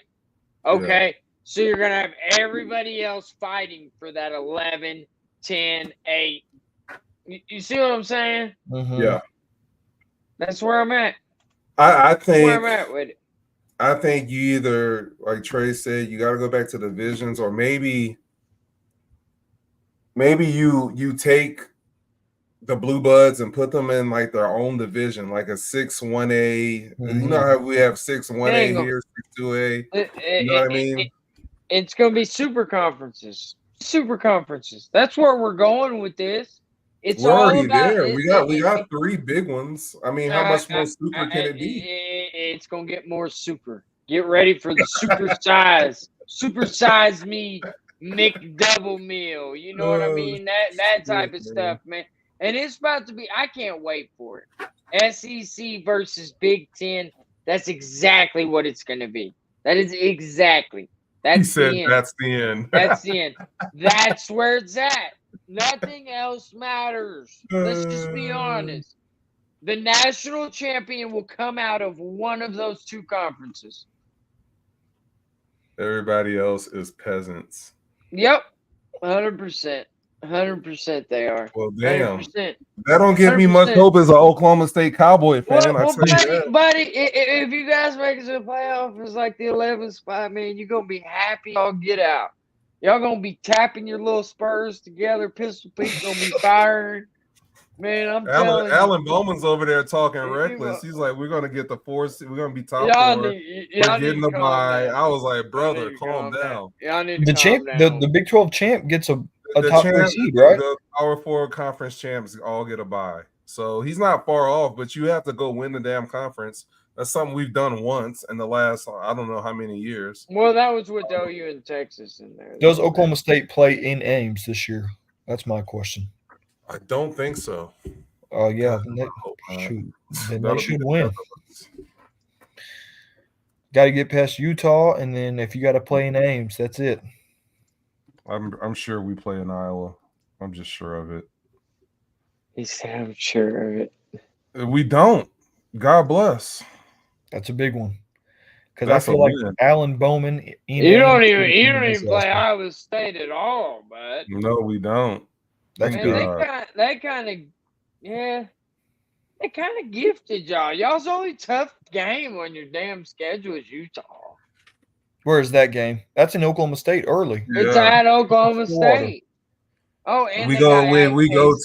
S1: Okay. Yeah. So you're going to have everybody else fighting for that 11, 10, 8. You see what I'm saying?
S2: Yeah.
S1: That's where I'm at.
S2: I think
S1: where I'm at with it.
S2: I think you either, like Trey said, you got to go back to the divisions, or maybe you take the Blue Buds and put them in like their own division, like a 6-1A. You know how we have 6-1A here, 6-2A. You know what I mean?
S1: It's going to be super conferences. Super conferences. That's where we're going with this.
S2: We're already there. We got 3 big ones. I mean, how much more super can it be?
S1: It's going to get more super. Get ready for the super size me McDouble meal. You know what I mean? That type of stuff, man. And it's about to be, I can't wait for it. SEC versus Big Ten. That's exactly what it's going to be. That is exactly. That's the end.
S2: That's the end.
S1: That's the end. That's where it's at. Nothing else matters. Let's just be honest. The national champion will come out of one of those 2 conferences.
S2: Everybody else is peasants.
S1: Yep. 100%. 100% they are.
S2: Well, damn.
S1: 100%.
S2: That don't give me much hope as an Oklahoma State Cowboy fan.
S1: Buddy, if you guys make it to the playoff, it's like the 11th spot, man, you're going to be happy y'all get out. Y'all going to be tapping your little Spurs together. Pistol Pete's going to be firing. Man, I'm telling you.
S2: Alan Bowman's over there talking reckless. He's like, we're going to get the 4th. We're going to be top 4. We're getting the bye. I was like, brother, calm down.
S1: Y'all need to calm down.
S3: The Big 12 champ gets a top 3 seed, right?
S2: The Power 4 conference champs all get a bye. So he's not far off, but you have to go win the damn conference. That's something we've done once in the last, I don't know how many years.
S1: Well, that was with OU and Texas in there.
S3: Does Oklahoma State play in Ames this year? That's my question.
S2: I don't think so.
S3: Yeah. Then they should win. Got to get past Utah, and then if you got to play in Ames, that's it.
S2: I'm sure we play in Iowa. I'm just sure of it.
S1: He said, I'm sure of it.
S2: We don't. God bless.
S3: That's a big one. Because I feel like Alan Bowman.
S1: You don't even play Iowa State at all, but
S2: no, we don't.
S3: That's good.
S1: They kind of gifted y'all. Y'all's only tough game on your damn schedule is Utah.
S3: Where is that game? That's in Oklahoma State early.
S1: It's at Oklahoma State. Oh, and
S2: we go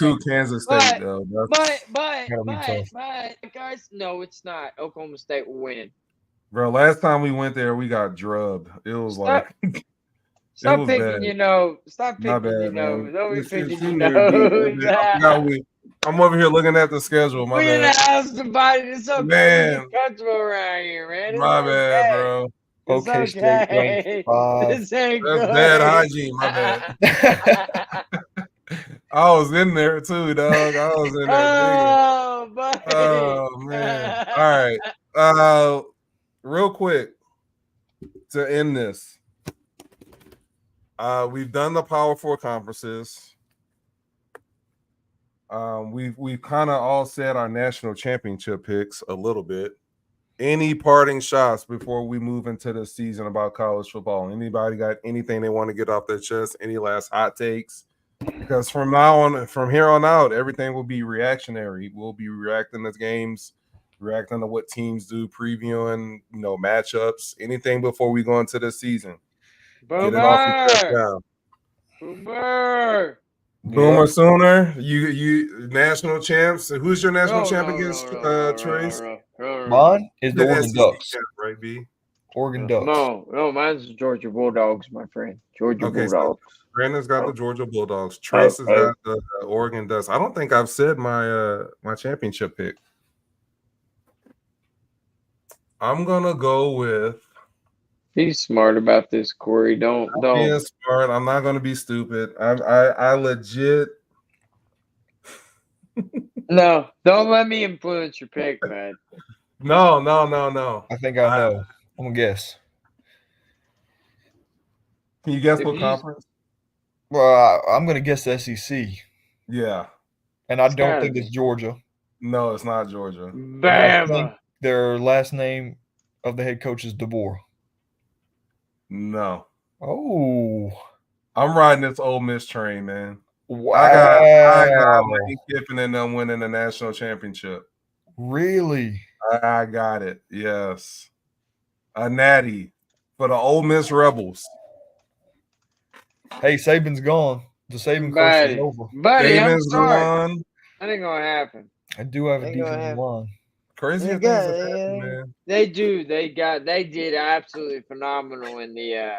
S2: to Kansas State though.
S1: But guys, no, it's not. Oklahoma State will win.
S2: Bro, last time we went there, we got drubbed. It was
S1: Stop picking your nose. Stop picking your nose. Don't be picking your nose.
S2: I'm over here looking at the schedule.
S1: My bad. We in the house divided. It's okay. Man. Comfortable around here, man.
S2: My bad, bro.
S3: Okay, State.
S1: This ain't
S2: That's
S1: good.
S2: bad hygiene. My bad. I was in there too, dog. I was in there. Oh man. All right. Real quick. to end this. We've done the Power Four conferences. We've kind of all said our national championship picks a little bit. Any parting shots before we move into the season about college football? Anybody got anything they want to get off their chest? Any last hot takes? Because from here on out, everything will be reactionary. We'll be reacting to games, reacting to what teams do, previewing, matchups, anything before we go into the season. Get it off your chest now.
S1: Boomer.
S2: Boomer Sooner, you national champs. Who's your national champ against Trace?
S3: Mine is the Oregon Ducks.
S2: Champ, right, B?
S3: Oregon Ducks.
S1: No, mine's the Georgia Bulldogs, my friend. Georgia Bulldogs.
S2: So Brandon's got the Georgia Bulldogs. Trace has got the Oregon Ducks. I don't think I've said my championship pick. I'm gonna go with.
S1: Be smart about this, Corey. Don't.
S2: Being smart. I'm not gonna be stupid. I legit.
S1: No, don't let me influence your pick, man.
S2: No.
S3: I think I know. I'm gonna guess.
S2: Can you guess what conference?
S3: Well, I'm gonna guess the SEC.
S2: Yeah.
S3: And I don't think it's Georgia.
S2: No, it's not Georgia.
S1: Bama.
S3: Their last name of the head coach is DeBoer.
S2: No.
S3: Oh.
S2: I'm riding this Ole Miss train, man.
S3: Wow.
S2: I got Lane Kiffin and them winning the national championship.
S3: Really?
S2: I got it. Yes. A natty for the Ole Miss Rebels.
S3: Hey, Saban's gone. The Saban curse is over.
S1: Buddy, I'm sorry. That ain't gonna happen.
S3: I do have a defensive line.
S2: Crazy things have happened, man.
S1: They do. They did absolutely phenomenal in the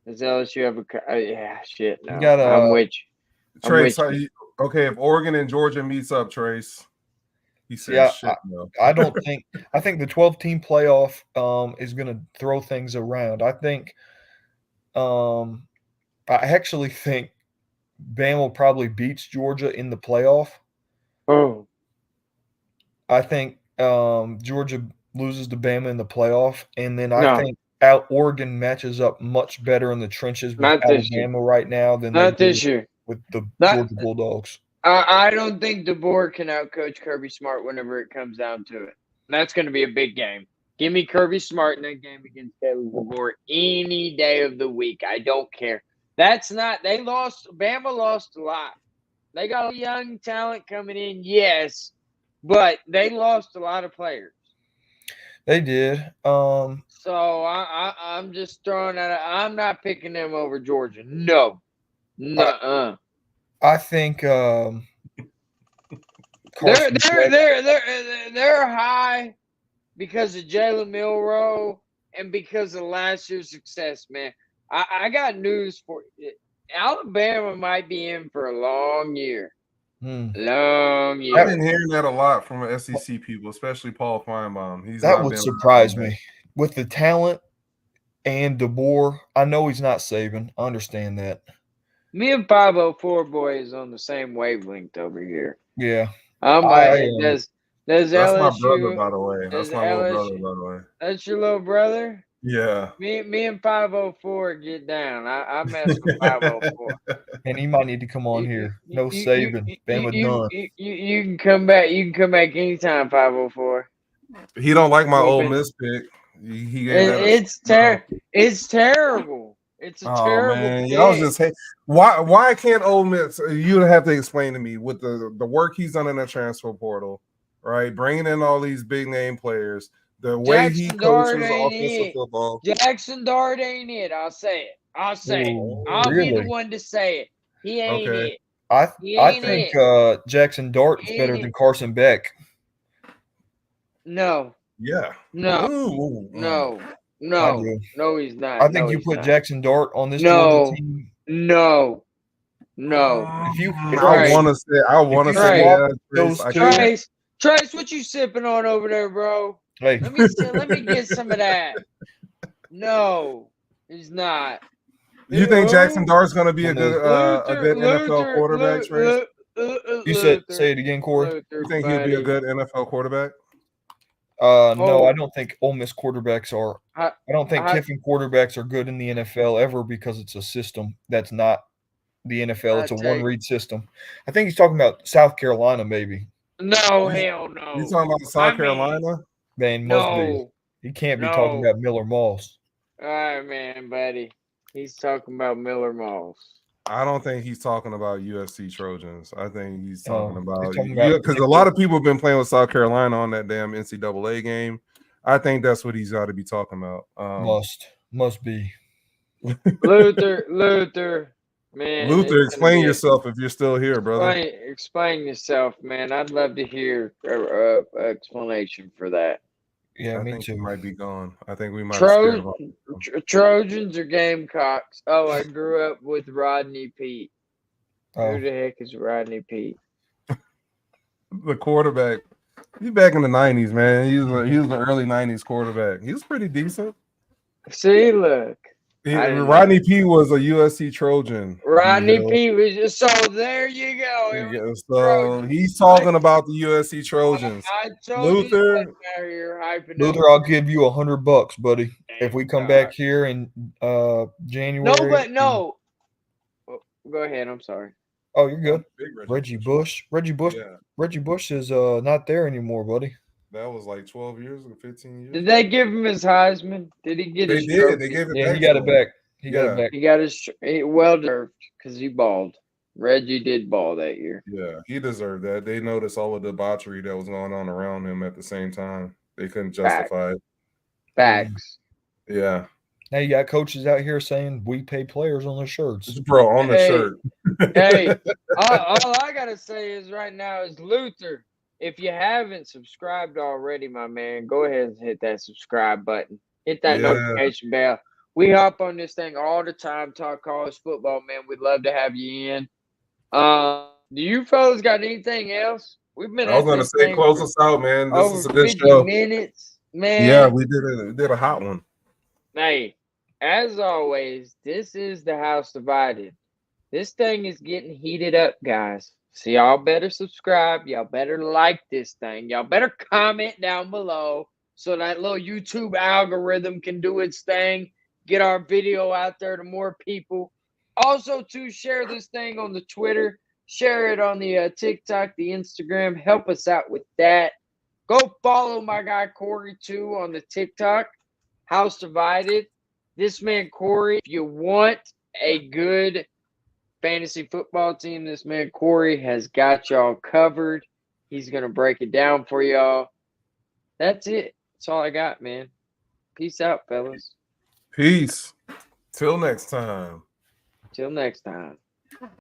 S1: does LSU have a shit. No. I'm with you.
S2: Trace, okay, if Oregon and Georgia meets up, Trace. He said shit, no.
S3: I think the 12-team playoff is gonna throw things around. I actually think Bama probably beats Georgia in the playoff.
S1: Oh.
S3: I think Georgia loses to Bama in the playoff, and then I think Oregon matches up much better in the trenches with Alabama right now than
S1: this year
S3: with the Georgia Bulldogs.
S1: I don't think DeBoer can outcoach Kirby Smart whenever it comes down to it. That's going to be a big game. Give me Kirby Smart in that game against Caleb DeBoer any day of the week. I don't care. Bama lost a lot. They got a young talent coming in, yes, but they lost a lot of players.
S3: They did.
S1: So I'm just throwing that. I'm not picking them over Georgia. No.
S3: I think
S1: they're high because of Jalen Milroe and because of last year's success, man. I got news for you. Alabama might be in for a long year. Long year.
S2: I've been hearing that a lot from SEC people, especially Paul Feinbaum.
S3: That would surprise me. With the talent and DeBoer, I know he's not Saban. I understand that.
S1: Me and 504 boy is on the same wavelength over here.
S3: Yeah.
S1: Does
S2: that's
S1: LSU,
S2: my brother, by the way. That's my little brother, by the way.
S1: That's your little brother?
S2: Yeah.
S1: Me and 504 get down. I mess with 504.
S3: And he might need to come on here. No Saban. Bama done.
S1: You can come back. You can come back anytime, 504.
S2: He don't like my Ole Miss pick. He gave
S1: it's terrible. It's terrible. It's a terrible
S2: man.
S1: pick.
S2: Y'all just hate. Why can't Ole Miss? You have to explain to me with the work he's done in the transfer portal, right? Bringing in all these big name players. The way he coaches offensive football.
S1: Jackson Dart ain't it. I'll say it. I'll be the one to say it. He ain't it.
S3: I think Jackson Dart is better than Carson Beck.
S1: No.
S2: Yeah.
S1: No, he's not.
S3: I think you put Jackson Dart on this team.
S1: No.
S2: I want to say
S1: Trace, what you sipping on over there, bro?
S3: Hey.
S1: Let me get some of that. No, he's not.
S2: You think Jackson Dart's going to be a good NFL quarterback, Trace?
S3: You say it again, Corey.
S2: You think he'll be a good NFL quarterback?
S3: No, I
S1: Oh.
S3: don't think Ole Miss quarterbacks are.
S1: I,
S3: I don't think
S1: I,
S3: Kiffin quarterbacks are good in the NFL ever because it's a system that's not the NFL.
S1: I
S3: It's a
S1: tell you,
S3: one-read system. I think he's talking about South Carolina, maybe.
S1: no,
S2: You,
S1: hell
S2: you
S1: no.
S2: talking about
S1: I
S2: South
S1: mean,
S2: Carolina?
S3: Man, must be.
S1: no,
S3: He can't be talking
S1: no.
S3: about Miller Moss.
S1: All right, man, buddy. He's talking about Miller Moss.
S2: I don't think he's talking about USC Trojans. I think he's talking
S3: He's
S2: about
S3: talking about
S2: because a lot of people have been playing with South Carolina on that damn NCAA game. I think that's what he's got to be talking about.
S3: must be.
S1: Luther, man.
S2: Luther,
S1: It's gonna
S2: explain
S1: be
S2: yourself if you're still here, brother.
S1: explain yourself, man. I'd love to hear explanation for that.
S3: Yeah,
S2: I
S3: me
S2: think he
S3: too.
S2: might be gone. I think we might have scared him off.
S1: Trojans or Gamecocks? Oh, I grew up with Rodney Pete.
S3: Oh,
S1: Who the heck is Rodney Pete?
S2: The quarterback. He's back in the 90s, man. He was the early 90s quarterback. He was pretty decent.
S1: See, look. I didn't know.
S2: Rodney P was a USC Trojan.
S1: Rodney Pete was just, so there you go.
S2: So he's talking about the USC Trojans.
S1: I told
S2: Luther,
S1: you out here hyping
S3: Luther,
S1: up.
S3: I'll give you $100, buddy, if we come back here in January.
S1: No. Oh, go ahead. I'm sorry.
S3: Oh, you're good.
S2: Big
S3: Reggie Bush.
S2: Yeah,
S3: Reggie Bush is not there anymore, buddy.
S2: that was like 12 years or 15 years.
S1: Did they give him his Heisman? Did he get his trophy?
S2: They gave it
S3: Yeah,
S2: back.
S3: he got
S2: to
S3: it
S2: him.
S3: back. He got it back.
S1: He got his well deserved because he balled. Reggie did ball that year.
S2: Yeah, he deserved that. They noticed all of the debauchery that was going on around him at the same time. They couldn't justify it.
S1: Facts.
S2: Yeah.
S3: Now you got coaches out here saying we pay players on their shirts.
S2: Bro, on the
S1: Hey.
S2: shirt.
S1: Hey, all I gotta say is right now is Luther. If you haven't subscribed already, my man, go ahead and hit that subscribe button. Hit that
S2: Yeah.
S1: notification bell. We hop on this thing all the time, talk college football, man. We'd love to have you in. Do you fellas got anything else? We've been.
S2: I was going to say, close us out, man. This is a good
S1: 50
S2: show.
S1: minutes, man.
S2: Yeah, we did a hot one.
S1: Hey, as always, this is the House Divided. This thing is getting heated up, guys. So y'all better subscribe. Y'all better like this thing. Y'all better comment down below so that little YouTube algorithm can do its thing. Get our video out there to more people. Also, to share this thing on the Twitter. Share it on the TikTok, the Instagram. Help us out with that. Go follow my guy Corey, too, on the TikTok. House Divided. This man, Corey, if you want a good fantasy football team, this man, Corey, has got y'all covered. He's going to break it down for y'all. That's it. That's all I got, man. Peace out, fellas.
S2: Peace. Till next time.
S1: Till next time.